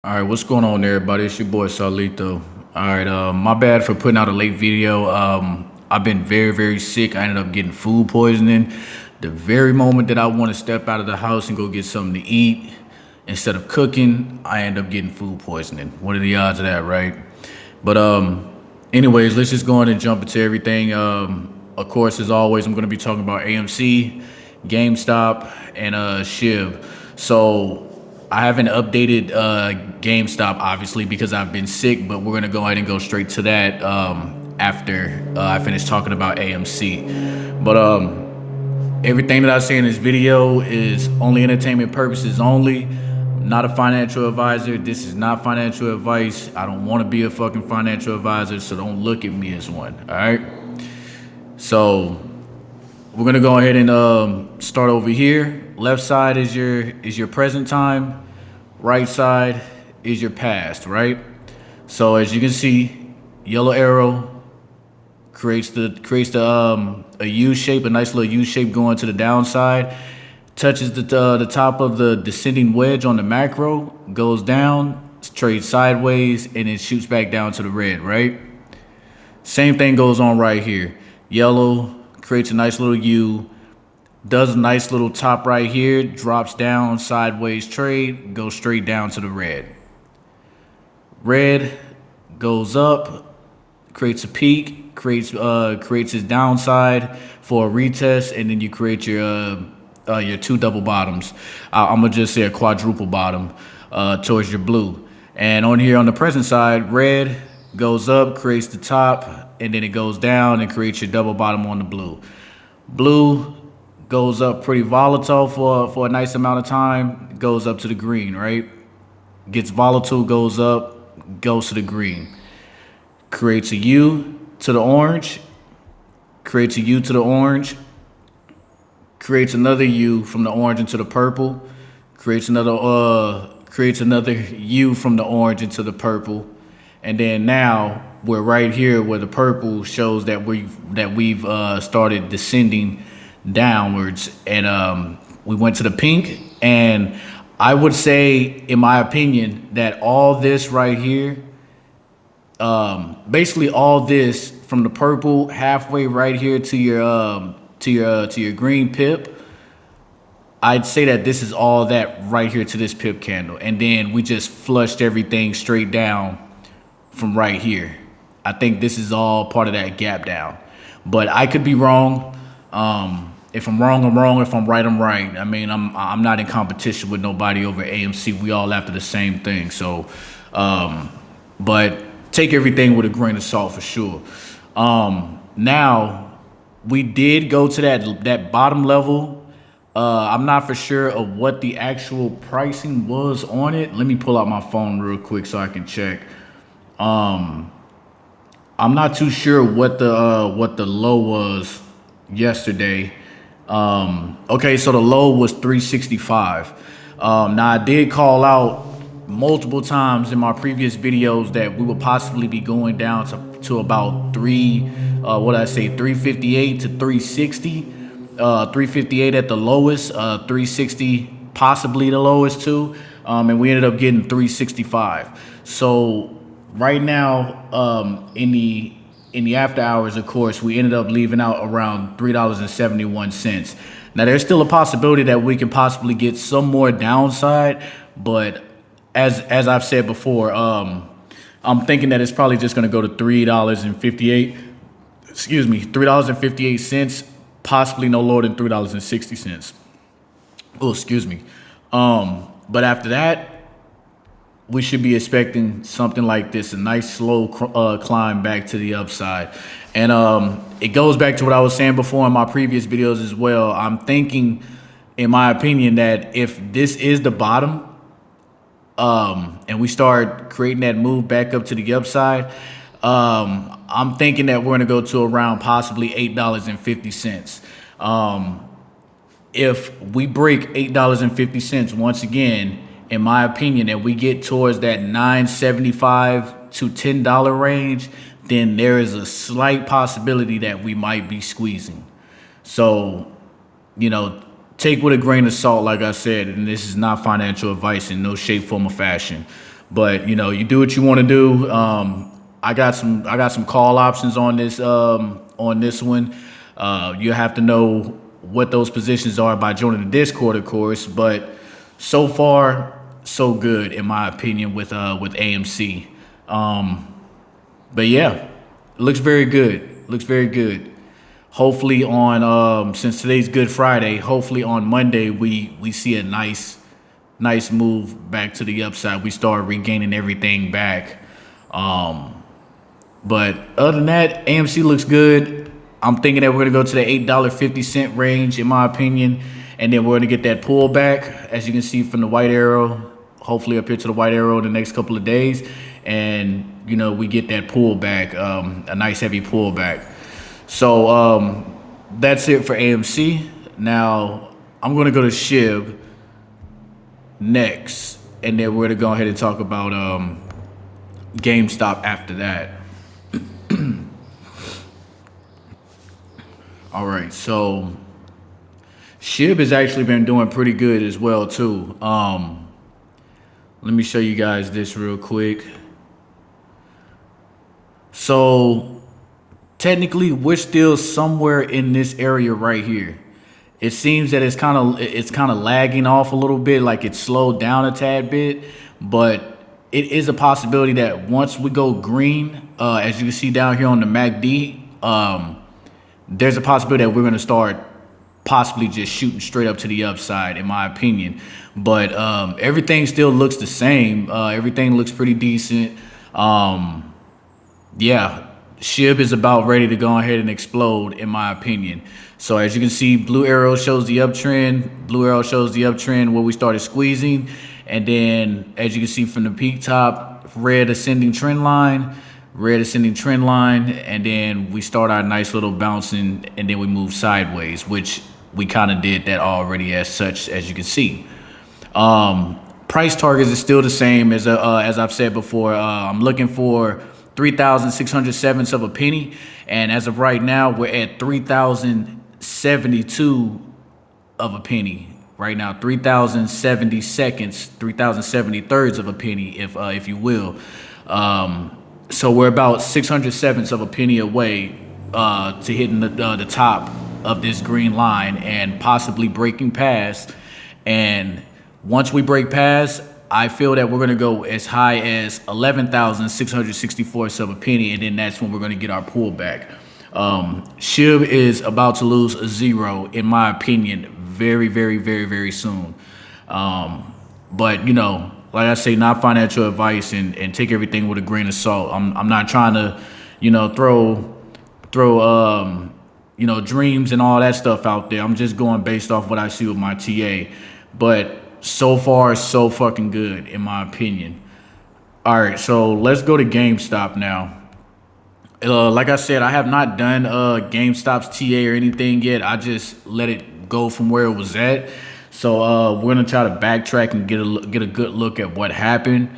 All right, what's going on, everybody? It's your boy Salito. All right, my bad for putting out a late video. I've been very sick. I ended up getting food poisoning. The very moment that I want to step out of the house and go get something to eat, instead of cooking, I end up getting food poisoning. What are the odds of that, right? But anyways, let's just go on and jump into everything. Of course, as always, I'm going to be talking about AMC, GameStop, and SHIB. So I haven't updated GameStop, obviously, because I've been sick, but we're going to go ahead and go straight to that after I finish talking about AMC. But everything that I say in this video is only entertainment purposes only. I'm not a financial advisor. This is not financial advice. I don't want to be a fucking financial advisor, so don't look at me as one, all right? So we're gonna go ahead and start over here. Left side is your present time. Right side is your past, right? So as you can see, yellow arrow creates a U shape, a nice little U shape going to the downside. Touches the top of the descending wedge on the macro, goes down, trades sideways, and it shoots back down to the red, right? Same thing goes on right here. Yellow creates a nice little U, does a nice little top right here, drops down, sideways trade, goes straight down to the red. Red goes up, creates a peak, creates its downside for a retest, and then you create your two double bottoms. I'm gonna just say a quadruple bottom towards your blue. And on here on the present side, red goes up, creates the top, and then it goes down and creates your double bottom on the blue. Blue goes up pretty volatile for a nice amount of time, goes up to the green, right? Gets volatile, goes up, goes to the green. Creates a U to the orange, creates a U to the orange, creates another U from the orange into the purple, creates another U from the orange into the purple, and then now we're right here where the purple shows that we've started descending downwards, and we went to the pink. And I would say, in my opinion, that all this right here, basically all this from the purple halfway right here to your green pip, I'd say that this is all that right here to this pip candle, and then we just flushed everything straight down from right here. I think this is all part of that gap down, but I could be wrong. If I'm wrong, I'm wrong. If I'm right, I'm right. I mean, I'm not in competition with nobody over AMC. We all after the same thing. So, but take everything with a grain of salt for sure. Now we did go to that bottom level. I'm not for sure of what the actual pricing was on it. Let me pull out my phone real quick so I can check. I'm not too sure what the low was yesterday. Okay, so the low was 365. Now I did call out multiple times in my previous videos that we would possibly be going down to about 358 to 360. 358 at the lowest, 360 possibly the lowest too, and we ended up getting 365. So right now, in the after hours, of course, we ended up leaving out around $3.71. Now, there's still a possibility that we can possibly get some more downside, but as I've said before, I'm thinking that it's probably just going to go to $3.58, possibly no lower than $3.60. Oh, excuse me. But after that, we should be expecting something like this, a nice slow climb back to the upside. And it goes back to what I was saying before in my previous videos as well. I'm thinking, in my opinion, that if this is the bottom, and we start creating that move back up to the upside, I'm thinking that we're gonna go to around possibly $8.50. If we break $8.50 once again, in my opinion, and we get towards that $9.75 to $10 range, then there is a slight possibility that we might be squeezing. So, take with a grain of salt, like I said, and this is not financial advice in no shape, form, or fashion. But you know, you do what you want to do. I got some call options on this one. You have to know what those positions are by joining the Discord, of course. But so far, so good in my opinion with AMC. But yeah, it looks very good. Looks very good. Hopefully on since today's Good Friday, hopefully on Monday we see a nice move back to the upside. We start regaining everything back. But other than that, AMC looks good. I'm thinking that we're gonna go to the $8.50 range, in my opinion, and then we're gonna get that pullback, as you can see from the white arrow. Hopefully up here to the white arrow in the next couple of days, and you know we get that pullback, a nice heavy pullback. So that's it for AMC. Now I'm gonna go to SHIB next, and then we're gonna go ahead and talk about GameStop after that. All right, so SHIB has actually been doing pretty good as well too. Let me show you guys this real quick. So technically, we're still somewhere in this area right here. It seems that it's kind of lagging off a little bit, like it's slowed down a tad bit, but it is a possibility that once we go green, as you can see down here on the MACD, there's a possibility that we're going to start possibly just shooting straight up to the upside, in my opinion. But everything still looks the same. Everything looks pretty decent. Yeah, SHIB is about ready to go ahead and explode, in my opinion. So as you can see, blue arrow shows the uptrend. Blue arrow shows the uptrend where we started squeezing. And then as you can see from the peak top, red ascending trend line, and then we start our nice little bouncing, and then we move sideways, which we kind of did that already as such, as you can see. Price targets is still the same as I've said before. I'm looking for 3,607 of a penny, and as of right now, we're at 3,072 of a penny. Right now, 3,070 seconds, 3,070 thirds of a penny, if you will. So we're about 607 of a penny away to hitting the top of this green line and possibly breaking past. And once we break past, I feel that we're going to go as high as 11,664 of a penny, and then that's when we're going to get our pullback. SHIB is about to lose a zero, in my opinion, very, very, very, very soon. But, you know, like I say, not financial advice, and take everything with a grain of salt. I'm not trying to, you know, throw you know, dreams and all that stuff out there. I'm just going based off what I see with my TA. But so far, so fucking good, in my opinion. All right, so let's go to GameStop now. Like I said, I have not done GameStop's TA or anything yet. I just let it go from where it was at. So we're gonna try to backtrack and get a good look at what happened.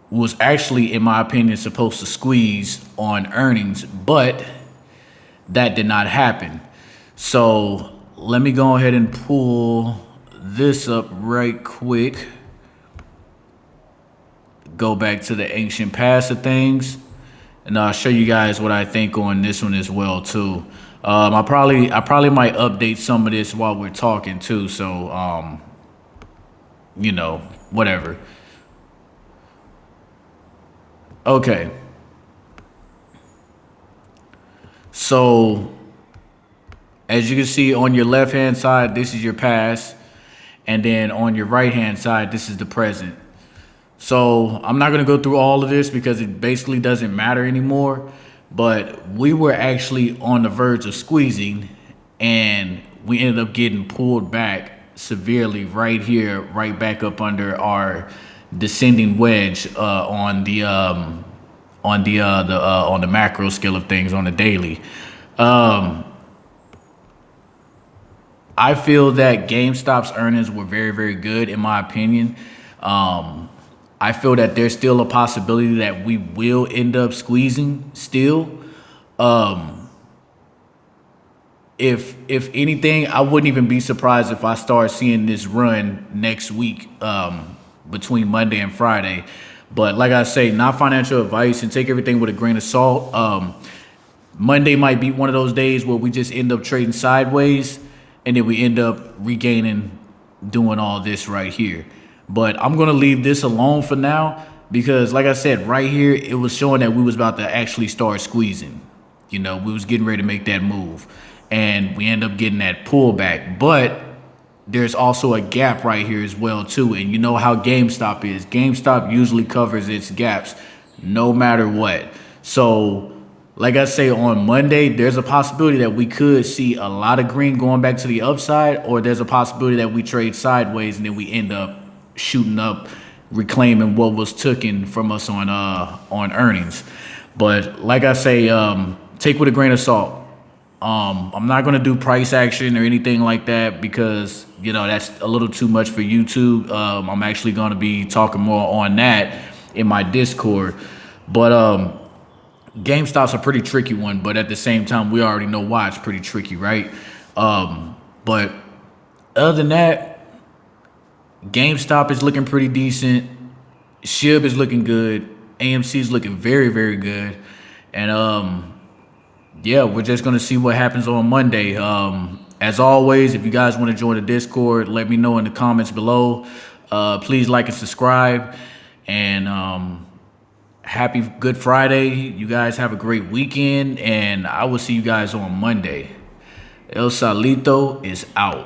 Was actually, in my opinion, supposed to squeeze on earnings, but that did not happen. So let me go ahead and pull this up right quick. Go back to the ancient past of things, and I'll show you guys what I think on this one as well too. I probably might update some of this while we're talking too. So you know, whatever. Okay. So as you can see on your left hand side, this is your past, and then on your right hand side, this is the present. So I'm not going to go through all of this because it basically doesn't matter anymore, but we were actually on the verge of squeezing, and we ended up getting pulled back severely right here, right back up under our descending wedge on the macro scale of things, on the daily. I feel that GameStop's earnings were very, very good, in my opinion. I feel that there's still a possibility that we will end up squeezing still. If anything, I wouldn't even be surprised if I start seeing this run next week. between Monday and Friday. But like I say, not financial advice, and take everything with a grain of salt. Monday might be one of those days where we just end up trading sideways, and then we end up regaining, doing all this right here. But I'm gonna leave this alone for now because, like I said, right here it was showing that we was about to actually start squeezing. You know, we was getting ready to make that move, and we end up getting that pullback. But there's also a gap right here as well too, and you know how GameStop is. GameStop usually covers its gaps no matter what. So like I say, on Monday, there's a possibility that we could see a lot of green going back to the upside, or there's a possibility that we trade sideways and then we end up shooting up, reclaiming what was taken from us on earnings. But like I say, take with a grain of salt. I'm not gonna do price action or anything like that because you know that's a little too much for YouTube. I'm actually gonna be talking more on that in my Discord, but GameStop's a pretty tricky one, but at the same time, we already know why it's pretty tricky, right? But other than that, GameStop is looking pretty decent. SHIB is looking good. AMC is looking very, very good. And yeah, we're just gonna see what happens on Monday. As always, if you guys want to join the Discord, let me know in the comments below. Please like and subscribe. And happy Good Friday. You guys have a great weekend, and I will see you guys on Monday. El Salito is out.